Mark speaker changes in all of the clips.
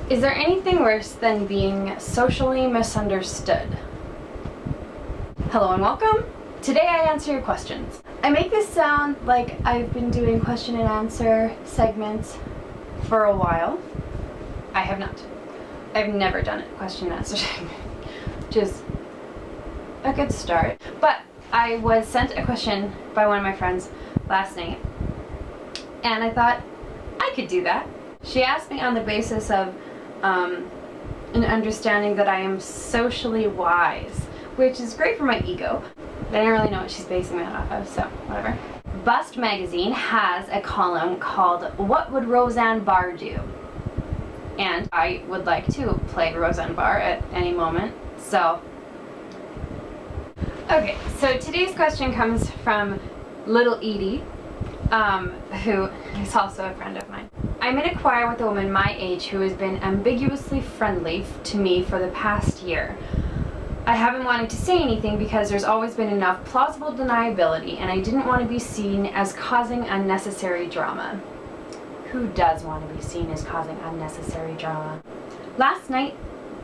Speaker 1: Is there anything worse than being socially misunderstood? Hello and welcome. Today I answer your questions. I make this sound like I've been doing question and answer segments for a while. I have not. I've never done a question and answer segment, which is a good start. But I was sent a question by one of my friends last night, and I thought I could do that. She asked me on the basis of an understanding that I am socially wise, which is great for my ego, but I don't really know what she's basing that off of, so whatever. Bust magazine has a column called "What Would Roseanne Barr Do?" And I would like to play Roseanne Barr at any moment, so. Okay, so today's question comes from Little Edie, who is also a friend of mine. I'm in a choir with a woman my age who has been ambiguously friendly to me for the past year. I haven't wanted to say anything because there's always been enough plausible deniability, and I didn't want to be seen as causing unnecessary drama. Who does want to be seen as causing unnecessary drama? Last night,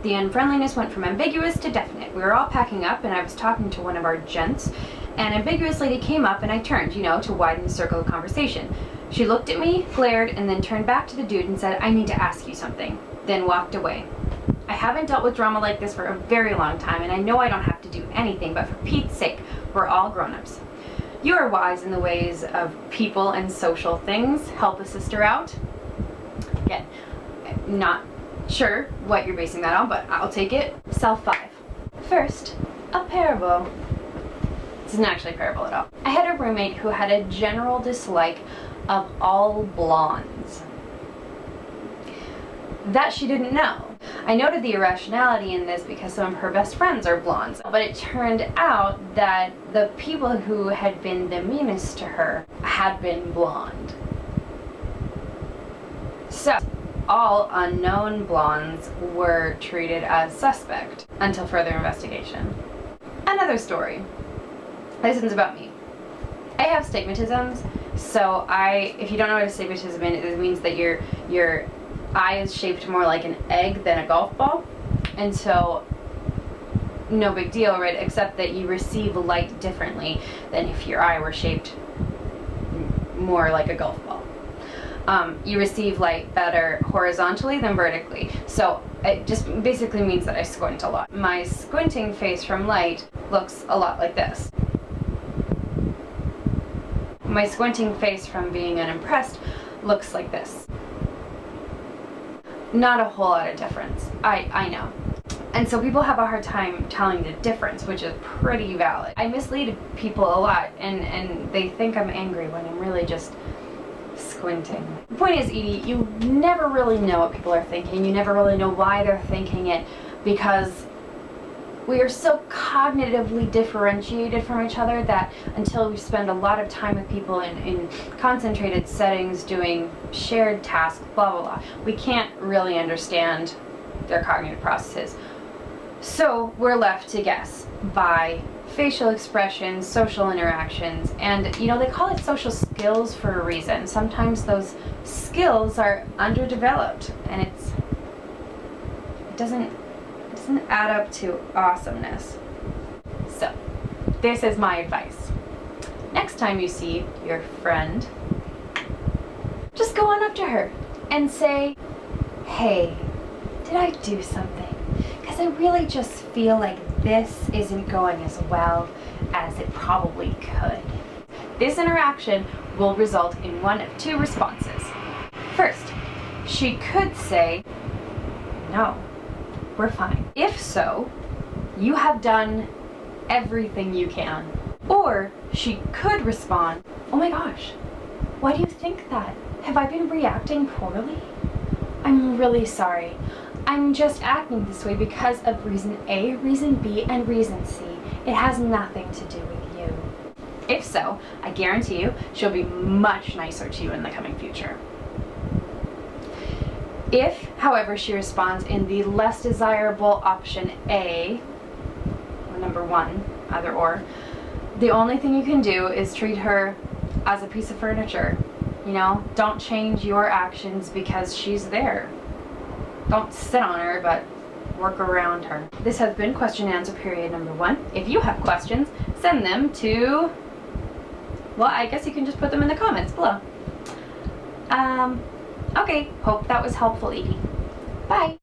Speaker 1: the unfriendliness went from ambiguous to definite. We were all packing up, and I was talking to one of our gents, and ambiguous lady came up, and I turned, to widen the circle of conversation. She looked at me, glared, and then turned back to the dude and said, "I need to ask you something," then walked away. I haven't dealt with drama like this for a very long time, and I know I don't have to do anything, but for Pete's sake, we're all grown-ups. You are wise in the ways of people and social things. Help a sister out. Again, not sure what you're basing that on, but I'll take it. Self 5. First, a parable. This isn't actually a parable at all. I had a roommate who had a general dislike of all blondes. That she didn't know. I noted the irrationality in this because some of her best friends are blondes, but it turned out that the people who had been the meanest to her had been blonde. So, all unknown blondes were treated as suspect until further investigation. Another story. This one's about me. I have stigmatisms, so if you don't know what astigmatism is, it means that your eye is shaped more like an egg than a golf ball, and so no big deal, right, except that you receive light differently than if your eye were shaped more like a golf ball. You receive light better horizontally than vertically, so it just basically means that I squint a lot. My squinting face from light looks a lot like this. My squinting face from being unimpressed looks like this. Not a whole lot of difference, I know. And so people have a hard time telling the difference, which is pretty valid. I mislead people a lot, and they think I'm angry when I'm really just squinting. The point is, Edie, you never really know what people are thinking. You never really know why they're thinking it, because we are so cognitively differentiated from each other that until we spend a lot of time with people in concentrated settings doing shared tasks, blah, blah, blah, we can't really understand their cognitive processes. So we're left to guess by facial expressions, social interactions, and they call it social skills for a reason. Sometimes those skills are underdeveloped, and it doesn't add up to awesomeness. So, this is my advice. Next time you see your friend, just go on up to her and say, "Hey, did I do something? Because I really just feel like this isn't going as well as it probably could." This interaction will result in one of two responses. First, she could say, "No, we're fine." If so, you have done everything you can. Or she could respond, "Oh my gosh, why do you think that? Have I been reacting poorly? I'm really sorry. I'm just acting this way because of reason A, reason B, and reason C. It has nothing to do with you." If so, I guarantee you she'll be much nicer to you in the coming future. If, however, she responds in the less desirable option A, or number 1, either or, the only thing you can do is treat her as a piece of furniture. Don't change your actions because she's there. Don't sit on her, but work around her. This has been question and answer period number 1. If you have questions, send them to, well, I guess you can just put them in the comments below. Okay, hope that was helpful, Edie. Bye.